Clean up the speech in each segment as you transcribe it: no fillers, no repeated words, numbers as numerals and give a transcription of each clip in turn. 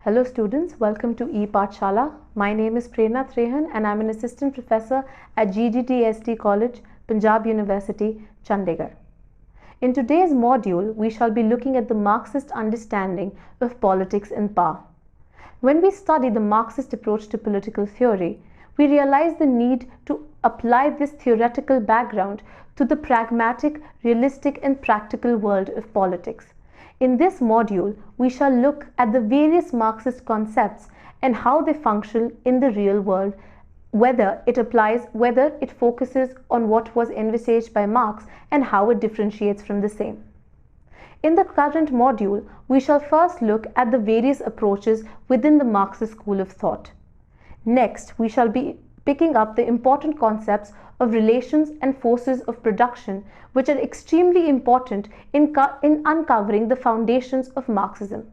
Hello students, welcome to ePathshala. My name is Prerna Trehan and I'm an assistant professor at GGTST College, Punjab University, Chandigarh. In today's module, we shall be looking at the Marxist understanding of politics and power. When we study the Marxist approach to political theory, we realize the need to apply this theoretical background to the pragmatic, realistic and practical world of politics. In this module, we shall look at the various Marxist concepts and how they function in the real world, whether it focuses on what was envisaged by Marx and how it differentiates from the same. In the current module, we shall first look at the various approaches within the Marxist school of thought. Next, we shall be picking up the important concepts of relations and forces of production, which are extremely important in uncovering the foundations of Marxism.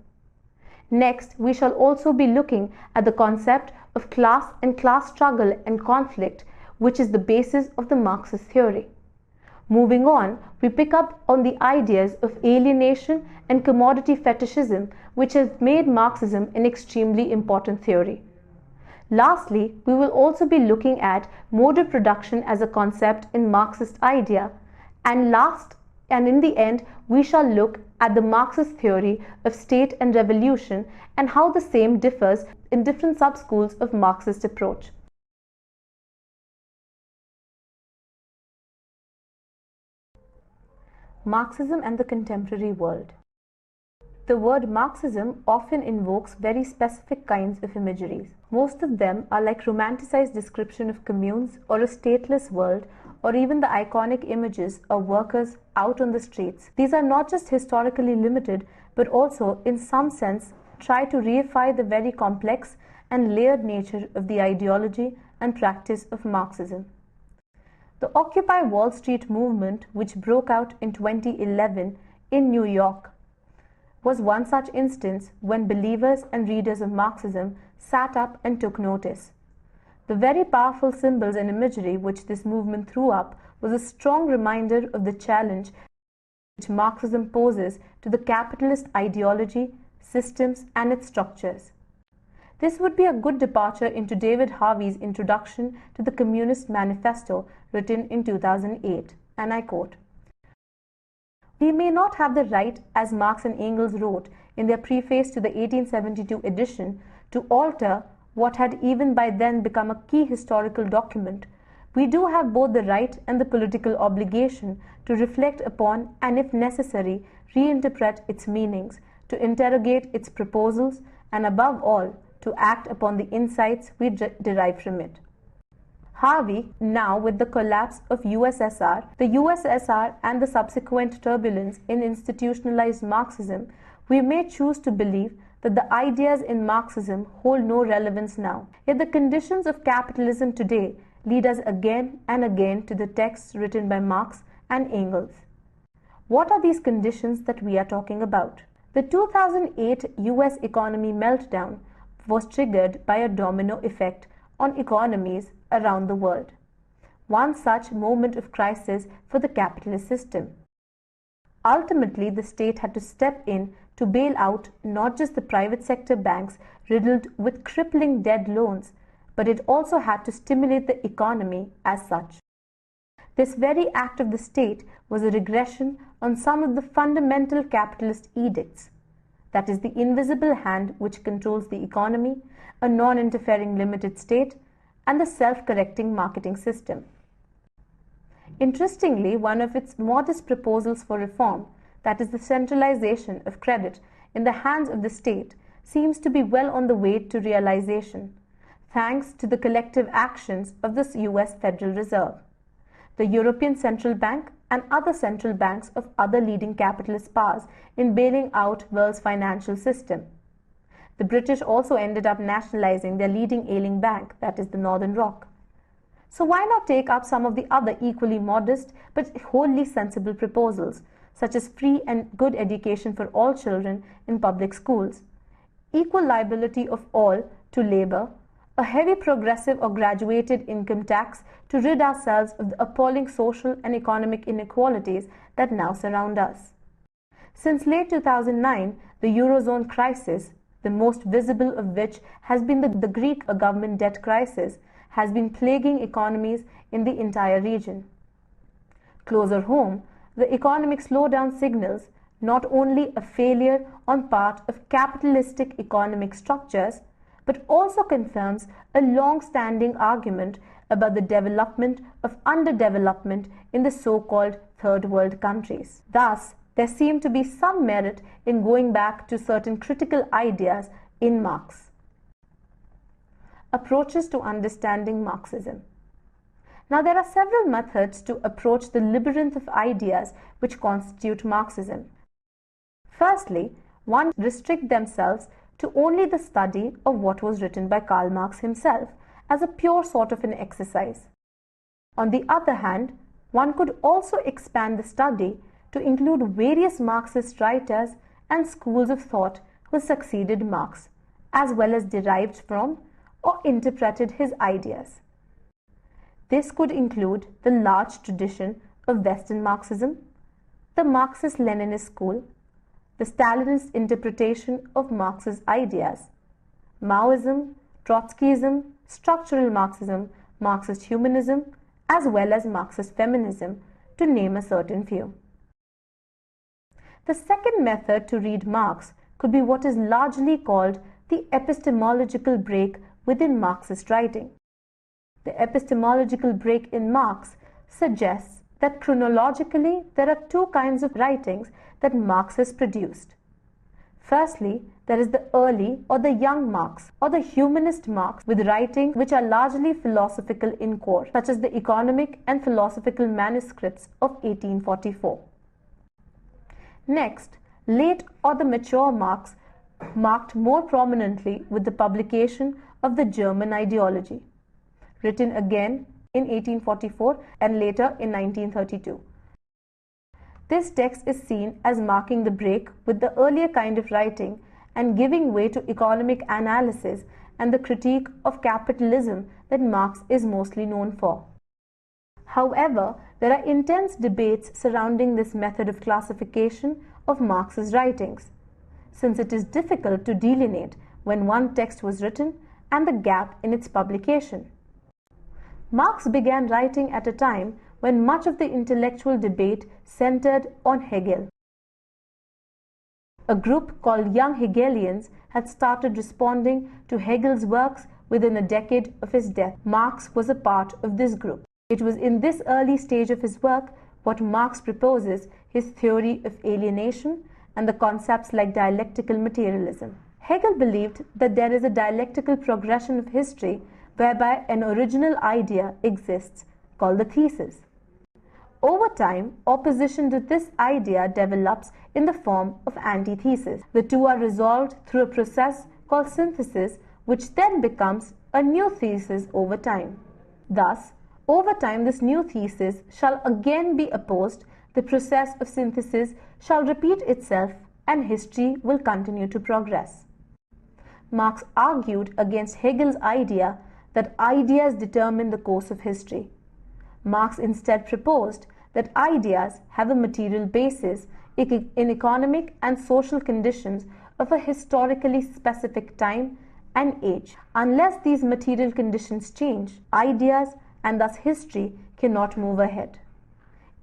Next, we shall also be looking at the concept of class and class struggle and conflict, which is the basis of the Marxist theory. Moving on, we pick up on the ideas of alienation and commodity fetishism, which has made Marxism an extremely important theory. Lastly, we will also be looking at mode of production as a concept in Marxist idea, and in the end, we shall look at the Marxist theory of state and revolution and how the same differs in different sub-schools of Marxist approach. Marxism and the contemporary world. The word Marxism often invokes very specific kinds of imageries. Most of them are like romanticized description of communes or a stateless world, or even the iconic images of workers out on the streets. These are not just historically limited, but also in some sense try to reify the very complex and layered nature of the ideology and practice of Marxism. The Occupy Wall Street movement, which broke out in 2011 in New York, was one such instance when believers and readers of Marxism sat up and took notice. The very powerful symbols and imagery which this movement threw up was a strong reminder of the challenge which Marxism poses to the capitalist ideology, systems, and its structures. This would be a good departure into David Harvey's introduction to the Communist Manifesto written in 2008, and I quote, "We may not have the right, as Marx and Engels wrote in their preface to the 1872 edition, to alter what had even by then become a key historical document. We do have both the right and the political obligation to reflect upon and, if necessary, reinterpret its meanings, to interrogate its proposals, and above all, to act upon the insights we derive from it." Harvey, now with the collapse of the USSR and the subsequent turbulence in institutionalized Marxism, we may choose to believe that the ideas in Marxism hold no relevance now. Yet the conditions of capitalism today lead us again and again to the texts written by Marx and Engels. What are these conditions that we are talking about? The 2008 US economy meltdown was triggered by a domino effect on economies around the world. One such moment of crisis for the capitalist system. Ultimately, the state had to step in to bail out not just the private sector banks riddled with crippling debt loans, but it also had to stimulate the economy as such. This very act of the state was a regression on some of the fundamental capitalist edicts. That is, the invisible hand which controls the economy, a non-interfering limited state, and the self-correcting marketing system. Interestingly, one of its modest proposals for reform, that is the centralization of credit in the hands of the state, seems to be well on the way to realization, thanks to the collective actions of the US Federal Reserve, the European Central Bank, and other central banks of other leading capitalist powers in bailing out the world's financial system. The British also ended up nationalizing their leading ailing bank, that is the Northern Rock. So why not take up some of the other equally modest but wholly sensible proposals, such as free and good education for all children in public schools, equal liability of all to labor, a heavy progressive or graduated income tax to rid ourselves of the appalling social and economic inequalities that now surround us. Since late 2009, the Eurozone crisis, the most visible of which has been the Greek government debt crisis, has been plaguing economies in the entire region. Closer home, the economic slowdown signals not only a failure on part of capitalistic economic structures, but also confirms a long-standing argument about the development of underdevelopment in the so-called third world countries. Thus, there seemed to be some merit in going back to certain critical ideas in Marx. Approaches to understanding Marxism. Now, there are several methods to approach the labyrinth of ideas which constitute Marxism. Firstly, one restrict themselves to only the study of what was written by Karl Marx himself as a pure sort of an exercise. On the other hand, one could also expand the study to include various Marxist writers and schools of thought who succeeded Marx, as well as derived from or interpreted his ideas. This could include the large tradition of Western Marxism, the Marxist-Leninist school, the Stalinist interpretation of Marx's ideas, Maoism, Trotskyism, structural Marxism, Marxist humanism, as well as Marxist feminism, to name a certain few. The second method to read Marx could be what is largely called the epistemological break within Marxist writing. The epistemological break in Marx suggests that chronologically there are two kinds of writings that Marx has produced. Firstly, there is the early or the young Marx or the humanist Marx with writings which are largely philosophical in core, such as the economic and philosophical manuscripts of 1844. Next, late or the mature Marx marked more prominently with the publication of the German ideology, written again in 1844 and later in 1932. This text is seen as marking the break with the earlier kind of writing and giving way to economic analysis and the critique of capitalism that Marx is mostly known for. However, there are intense debates surrounding this method of classification of Marx's writings, since it is difficult to delineate when one text was written and the gap in its publication. Marx began writing at a time when much of the intellectual debate centered on Hegel. A group called Young Hegelians had started responding to Hegel's works within a decade of his death. Marx was a part of this group. It was in this early stage of his work what Marx proposes his theory of alienation and the concepts like dialectical materialism. Hegel believed that there is a dialectical progression of history whereby an original idea exists called the thesis. Over time, opposition to this idea develops in the form of antithesis. The two are resolved through a process called synthesis, which then becomes a new thesis over time. Thus, over time, this new thesis shall again be opposed, the process of synthesis shall repeat itself, and history will continue to progress. Marx argued against Hegel's idea that ideas determine the course of history. Marx instead proposed that ideas have a material basis in economic and social conditions of a historically specific time and age. Unless these material conditions change, ideas and thus history cannot move ahead.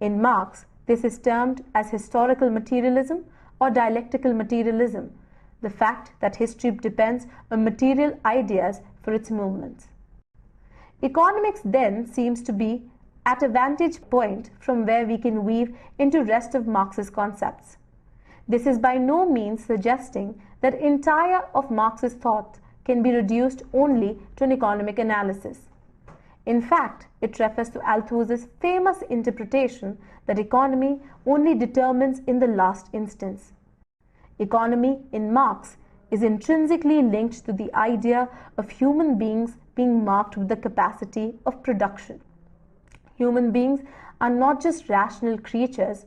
In Marx, this is termed as historical materialism or dialectical materialism, the fact that history depends on material ideas for its movements. Economics then seems to be at a vantage point from where we can weave into rest of Marx's concepts. This is by no means suggesting that entire of Marx's thought can be reduced only to an economic analysis. In fact, it refers to Althusser's famous interpretation that economy only determines in the last instance. Economy in Marx is intrinsically linked to the idea of human beings being marked with the capacity of production. Human beings are not just rational creatures,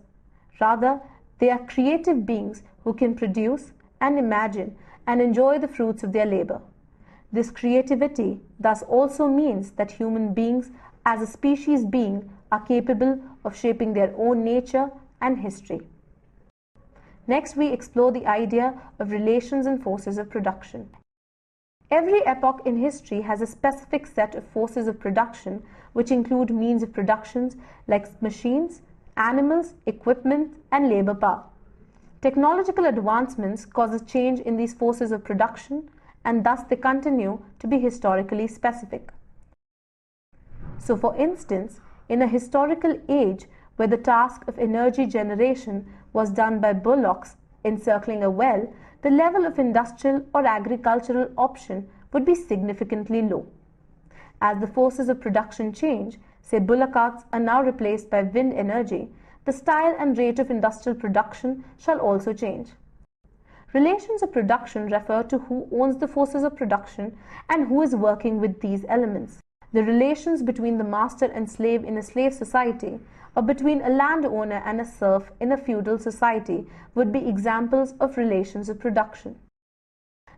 rather, they are creative beings who can produce and imagine and enjoy the fruits of their labor. This creativity thus also means that human beings as a species being are capable of shaping their own nature and history. Next, we explore the idea of relations and forces of production. Every epoch in history has a specific set of forces of production, which include means of productions like machines, animals, equipment, and labor power. Technological advancements cause a change in these forces of production, and thus they continue to be historically specific. So, for instance, in a historical age where the task of energy generation was done by bullocks encircling a well, the level of industrial or agricultural option would be significantly low. As the forces of production change, say bullock carts are now replaced by wind energy, the style and rate of industrial production shall also change. Relations of production refer to who owns the forces of production and who is working with these elements. The relations between the master and slave in a slave society, or between a landowner and a serf in a feudal society, would be examples of relations of production.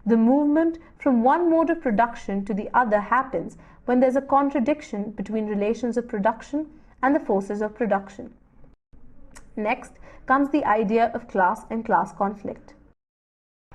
The movement from one mode of production to the other happens when there is a contradiction between relations of production and the forces of production. Next comes the idea of class and class conflict.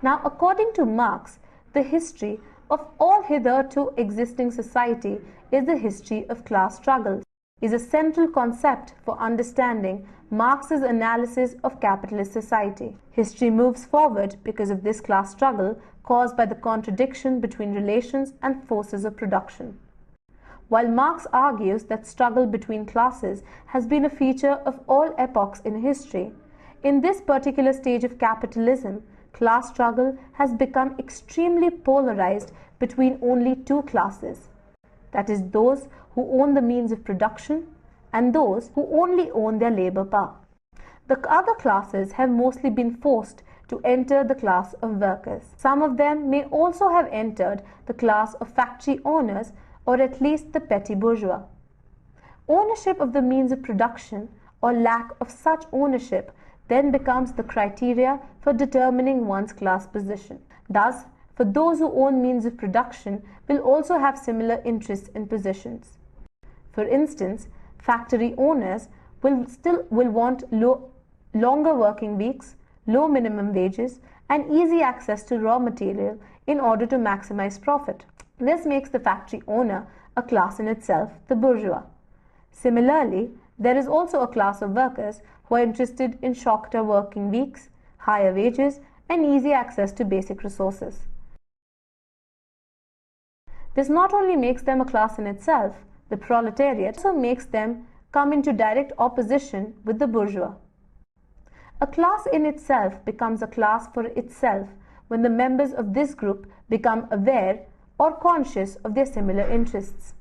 Now, according to Marx, the history of all hitherto existing society is the history of class struggles, is a central concept for understanding Marx's analysis of capitalist society. History moves forward because of this class struggle caused by the contradiction between relations and forces of production. While Marx argues that struggle between classes has been a feature of all epochs in history, in this particular stage of capitalism, class struggle has become extremely polarized between only two classes, that is, those who own the means of production and those who only own their labor power. The other classes have mostly been forced to enter the class of workers. Some of them may also have entered the class of factory owners, or at least the petty bourgeois. Ownership of the means of production or lack of such ownership then becomes the criteria for determining one's class position. Thus, for those who own means of production will also have similar interests and positions. For instance, factory owners will want longer working weeks, low minimum wages, and easy access to raw material in order to maximize profit. This makes the factory owner a class in itself, the bourgeois. Similarly, there is also a class of workers who are interested in shorter working weeks, higher wages, and easy access to basic resources. This not only makes them a class in itself, the proletariat, also makes them come into direct opposition with the bourgeois. A class in itself becomes a class for itself when the members of this group become aware or conscious of their similar interests.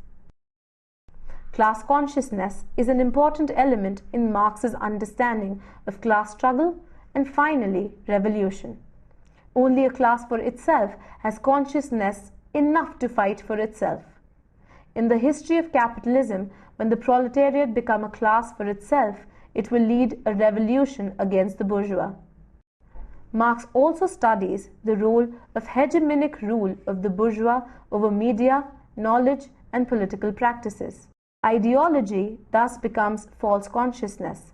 Class consciousness is an important element in Marx's understanding of class struggle and finally revolution. Only a class for itself has consciousness enough to fight for itself. In the history of capitalism, when the proletariat become a class for itself, it will lead a revolution against the bourgeois. Marx also studies the role of hegemonic rule of the bourgeois over media, knowledge, and political practices. Ideology thus becomes false consciousness.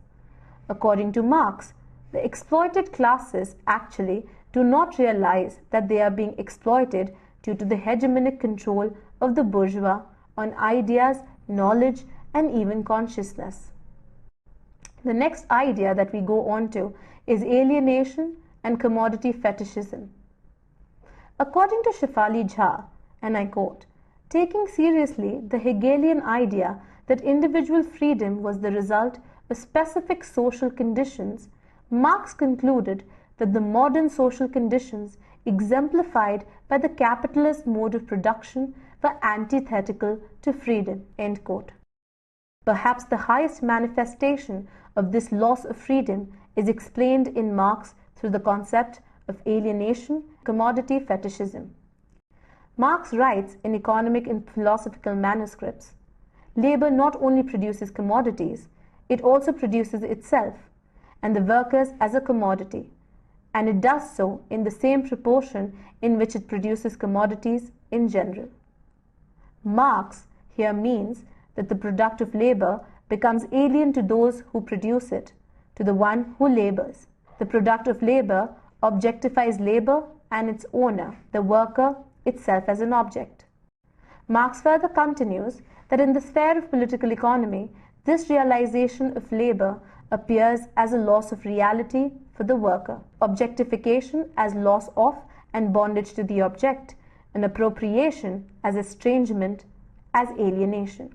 According to Marx, the exploited classes actually do not realize that they are being exploited due to the hegemonic control of the bourgeois on ideas, knowledge, and even consciousness. The next idea that we go on to is alienation and commodity fetishism. According to Shefali Jha, and I quote, taking seriously the Hegelian idea that individual freedom was the result of specific social conditions, Marx concluded that the modern social conditions exemplified by the capitalist mode of production were antithetical to freedom. End quote. Perhaps the highest manifestation of this loss of freedom is explained in Marx through the concept of alienation, commodity fetishism. Marx writes in economic and philosophical manuscripts, labor not only produces commodities, it also produces itself and the workers as a commodity, and it does so in the same proportion in which it produces commodities in general. Marx here means that the product of labor becomes alien to those who produce it, to the one who labors. The product of labor objectifies labor and its owner, the worker, itself as an object. Marx further continues that in the sphere of political economy, this realization of labor appears as a loss of reality for the worker, objectification as loss of and bondage to the object, and appropriation as estrangement, as alienation.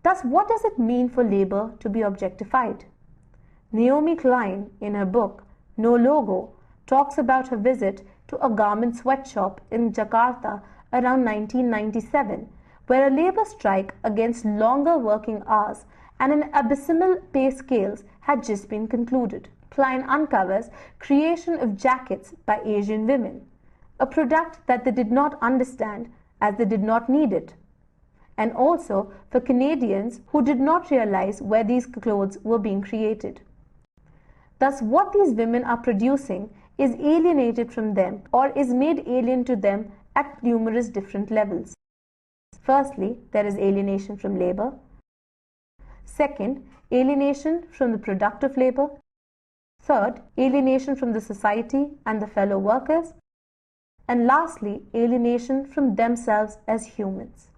Thus, what does it mean for labor to be objectified? Naomi Klein, in her book No Logo, talks about her visit to a garment sweatshop in Jakarta around 1997, where a labor strike against longer working hours and an abysmal pay scales had just been concluded. Klein uncovers creation of jackets by Asian women, a product that they did not understand as they did not need it, and also for Canadians who did not realize where these clothes were being created. Thus, what these women are producing is alienated from them or is made alien to them at numerous different levels. Firstly, there is alienation from labor. Second, alienation from the product of labor. Third, alienation from the society and the fellow workers. And lastly, alienation from themselves as humans.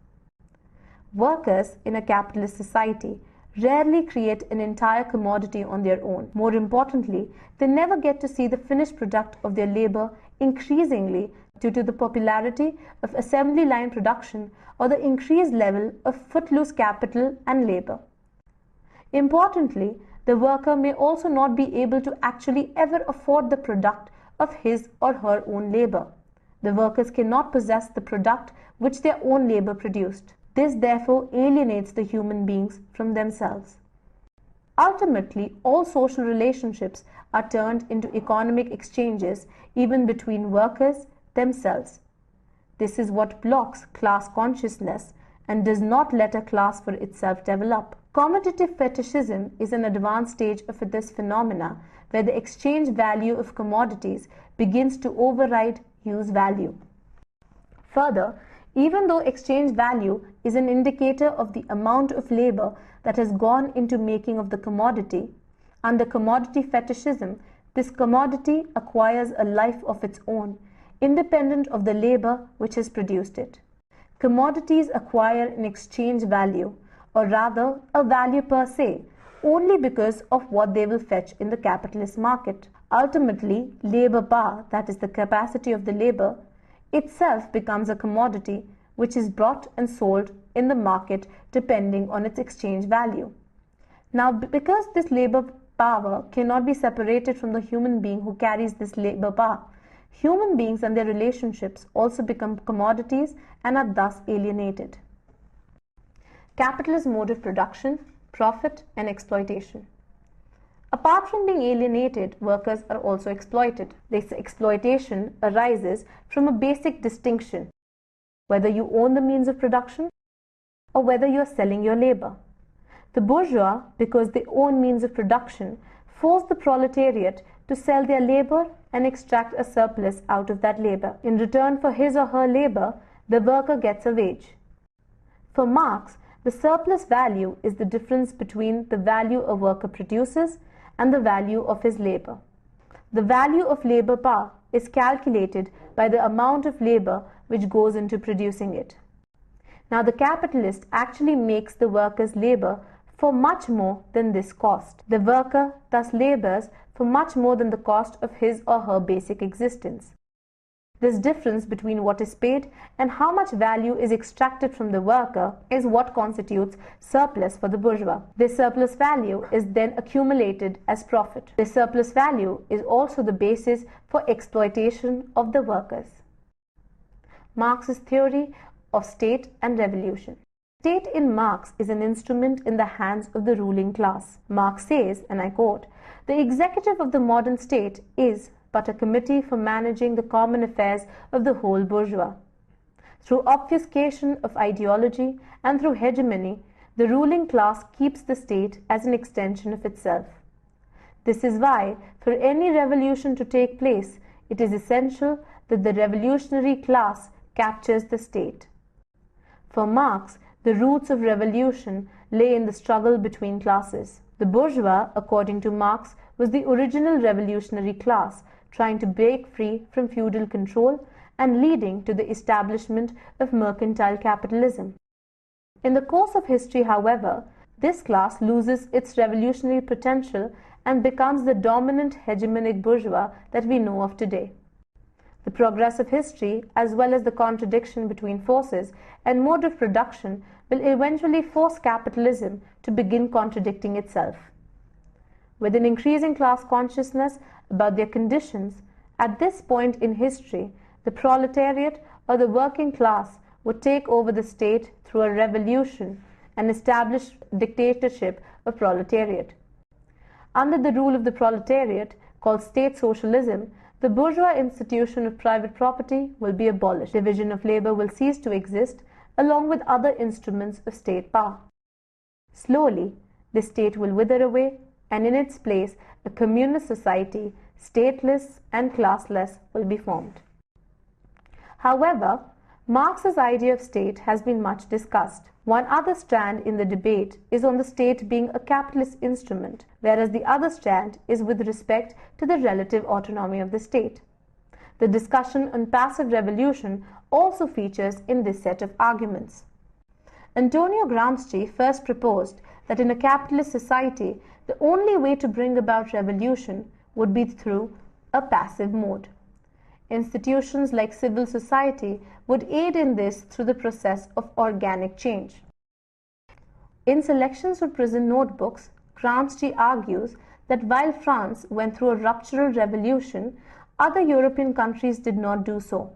Workers in a capitalist society rarely create an entire commodity on their own. More importantly, they never get to see the finished product of their labor increasingly due to the popularity of assembly line production or the increased level of footloose capital and labor. Importantly, the worker may also not be able to actually ever afford the product of his or her own labor. The workers cannot possess the product which their own labor produced. This therefore alienates the human beings from themselves. Ultimately, all social relationships are turned into economic exchanges even between workers themselves. This is what blocks class consciousness and does not let a class for itself develop. Commoditive fetishism is an advanced stage of this phenomena where the exchange value of commodities begins to override use value. Further, even though exchange value is an indicator of the amount of labor that has gone into making of the commodity, under commodity fetishism, this commodity acquires a life of its own, independent of the labor which has produced it. Commodities acquire an exchange value, or rather a value per se, only because of what they will fetch in the capitalist market. Ultimately, labor power, that is the capacity of the labor, itself becomes a commodity which is bought and sold in the market depending on its exchange value. Now, because this labor power cannot be separated from the human being who carries this labor power, human beings and their relationships also become commodities and are thus alienated. Capitalist mode of production, profit, and exploitation. Apart from being alienated, workers are also exploited. This exploitation arises from a basic distinction, whether you own the means of production or whether you are selling your labor. The bourgeois, because they own means of production, force the proletariat to sell their labor and extract a surplus out of that labor. In return for his or her labor, the worker gets a wage. For Marx, the surplus value is the difference between the value a worker produces and the value of his labor. The value of labor power is calculated by the amount of labor which goes into producing it. Now, the capitalist actually makes the worker's labor for much more than this cost. The worker thus labors for much more than the cost of his or her basic existence. This difference between what is paid and how much value is extracted from the worker is what constitutes surplus for the bourgeois. This surplus value is then accumulated as profit. This surplus value is also the basis for exploitation of the workers. Marx's theory of state and revolution. State in Marx is an instrument in the hands of the ruling class. Marx says, and I quote, "The executive of the modern state is but a committee for managing the common affairs of the whole bourgeois. Through obfuscation of ideology and through hegemony, the ruling class keeps the state as an extension of itself. This is why, for any revolution to take place, it is essential that the revolutionary class captures the state." For Marx, the roots of revolution lay in the struggle between classes. The bourgeois, according to Marx, was the original revolutionary class trying to break free from feudal control and leading to the establishment of mercantile capitalism. In the course of history, however, this class loses its revolutionary potential and becomes the dominant hegemonic bourgeois that we know of today. The progress of history, as well as the contradiction between forces and mode of production, will eventually force capitalism to begin contradicting itself. With an increasing class consciousness about their conditions, at this point in history, the proletariat or the working class would take over the state through a revolution and establish dictatorship of proletariat. Under the rule of the proletariat, called state socialism, the bourgeois institution of private property will be abolished. Division of labor will cease to exist, along with other instruments of state power. Slowly, the state will wither away, and in its place, a communist society, stateless and classless, will be formed. However, Marx's idea of state has been much discussed. One other strand in the debate is on the state being a capitalist instrument, whereas the other strand is with respect to the relative autonomy of the state. The discussion on passive revolution also features in this set of arguments. Antonio Gramsci first proposed that in a capitalist society, the only way to bring about revolution would be through a passive mode. Institutions like civil society would aid in this through the process of organic change. In Selections from Prison Notebooks, Gramsci argues that while France went through a ruptural revolution, other European countries did not do so,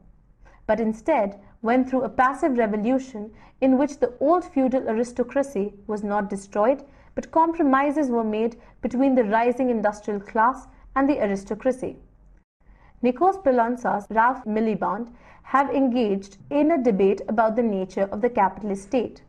but instead went through a passive revolution in which the old feudal aristocracy was not destroyed, but compromises were made between the rising industrial class and the aristocracy. Nikos Poulantzas and Ralph Miliband have engaged in a debate about the nature of the capitalist state.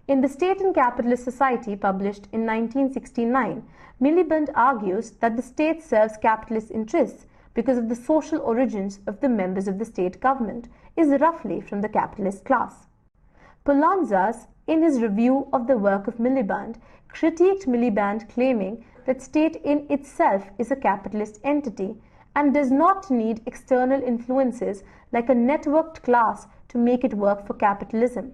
In The State and Capitalist Society, published in 1969, Miliband argues that the state serves capitalist interests because of the social origins of the members of the state government is roughly from the capitalist class. Poulantzas, in his review of the work of Miliband, critiqued Miliband, claiming that state in itself is a capitalist entity and does not need external influences like a networked class to make it work for capitalism.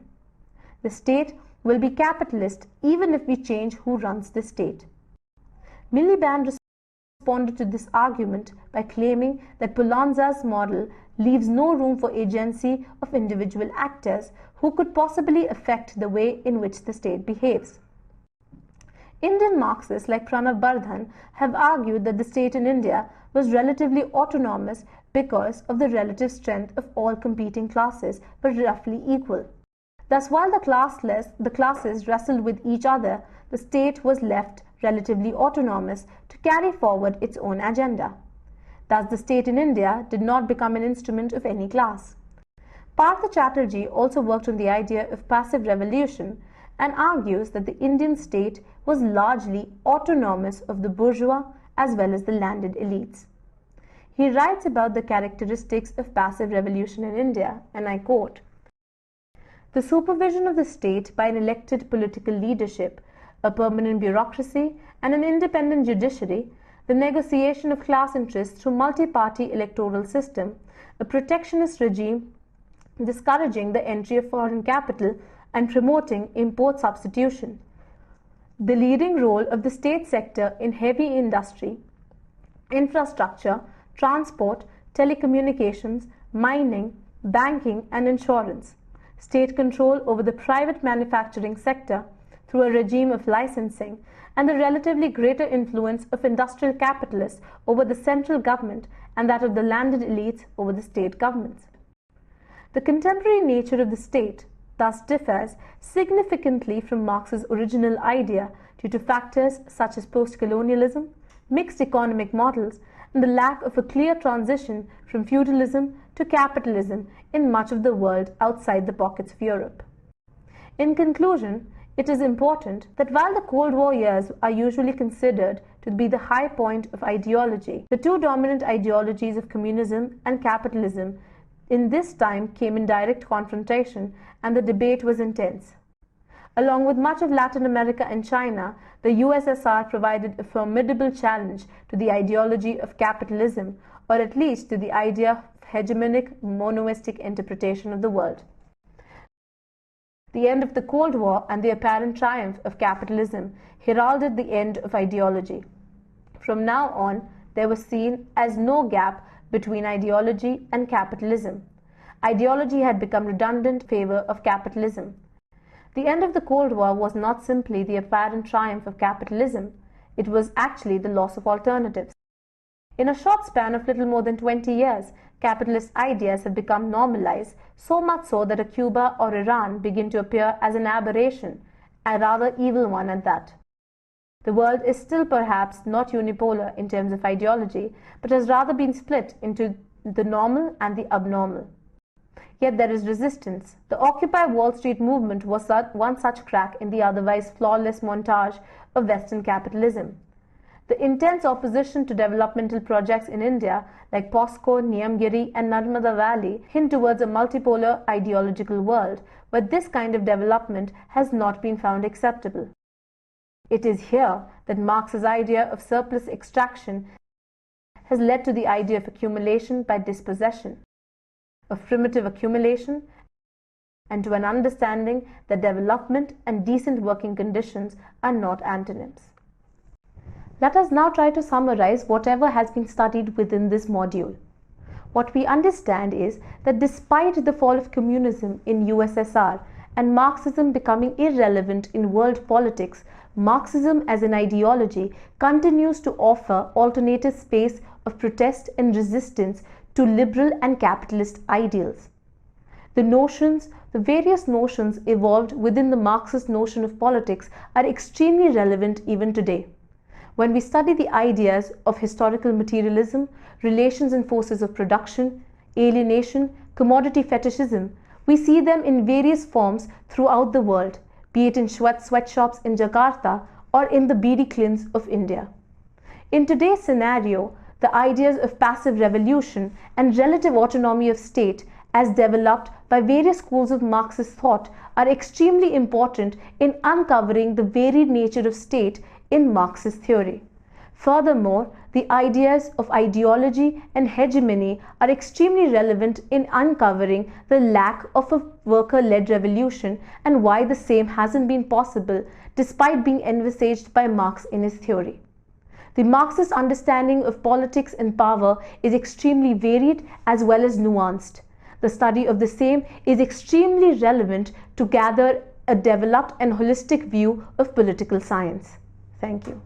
The state will be capitalist even if we change who runs the state. Miliband responded to this argument by claiming that Poulantzas' model leaves no room for agency of individual actors who could possibly affect the way in which the state behaves. Indian Marxists like Pranav Bardhan have argued that the state in India was relatively autonomous because of the relative strength of all competing classes were roughly equal. Thus, while the classes wrestled with each other, the state was left relatively autonomous to carry forward its own agenda. Thus, the state in India did not become an instrument of any class. Partha Chatterjee also worked on the idea of passive revolution and argues that the Indian state was largely autonomous of the bourgeois as well as the landed elites. He writes about the characteristics of passive revolution in India, and I quote, "The supervision of the state by an elected political leadership, a permanent bureaucracy, and an independent judiciary, the negotiation of class interests through multi-party electoral system, a protectionist regime discouraging the entry of foreign capital and promoting import substitution, the leading role of the state sector in heavy industry, infrastructure, transport, telecommunications, mining, banking and insurance, state control over the private manufacturing sector through a regime of licensing, and the relatively greater influence of industrial capitalists over the central government and that of the landed elites over the state governments. The contemporary nature of the state thus differs significantly from Marx's original idea due to factors such as post-colonialism, mixed economic models, and the lack of a clear transition from feudalism to capitalism in much of the world outside the pockets of Europe. In conclusion, it is important that while the Cold War years are usually considered to be the high point of ideology, the two dominant ideologies of communism and capitalism in this time came in direct confrontation and the debate was intense. Along with much of Latin America and China, the USSR provided a formidable challenge to the ideology of capitalism, or at least to the idea of hegemonic monoistic interpretation of the world. The end of the Cold War and the apparent triumph of capitalism heralded the end of ideology. From now on, there was seen as no gap between ideology and capitalism. Ideology had become redundant in favor of capitalism. The end of the Cold War was not simply the apparent triumph of capitalism, it was actually the loss of alternatives. In a short span of little more than 20 years, capitalist ideas have become normalized, so much so that a Cuba or Iran begin to appear as an aberration, a rather evil one at that. The world is still perhaps not unipolar in terms of ideology, but has rather been split into the normal and the abnormal. Yet there is resistance. The Occupy Wall Street movement was one such crack in the otherwise flawless montage of Western capitalism. The intense opposition to developmental projects in India like POSCO, Niyamgiri and Narmada Valley hint towards a multipolar ideological world where this kind of development has not been found acceptable. It is here that Marx's idea of surplus extraction has led to the idea of accumulation by dispossession, of primitive accumulation, and to an understanding that development and decent working conditions are not antonyms. Let us now try to summarize whatever has been studied within this module. What we understand is that despite the fall of communism in USSR and Marxism becoming irrelevant in world politics, Marxism as an ideology continues to offer alternative space of protest and resistance to liberal and capitalist ideals. The various notions evolved within the Marxist notion of politics are extremely relevant even today. When we study the ideas of historical materialism, relations and forces of production, alienation, commodity fetishism, we see them in various forms throughout the world, be it in sweatshops in Jakarta or in the beedi clinics of India. In today's scenario, the ideas of passive revolution and relative autonomy of state as developed by various schools of Marxist thought are extremely important in uncovering the varied nature of state in Marxist theory. Furthermore, the ideas of ideology and hegemony are extremely relevant in uncovering the lack of a worker-led revolution and why the same hasn't been possible despite being envisaged by Marx in his theory. The Marxist understanding of politics and power is extremely varied as well as nuanced. The study of the same is extremely relevant to gather a developed and holistic view of political science. Thank you.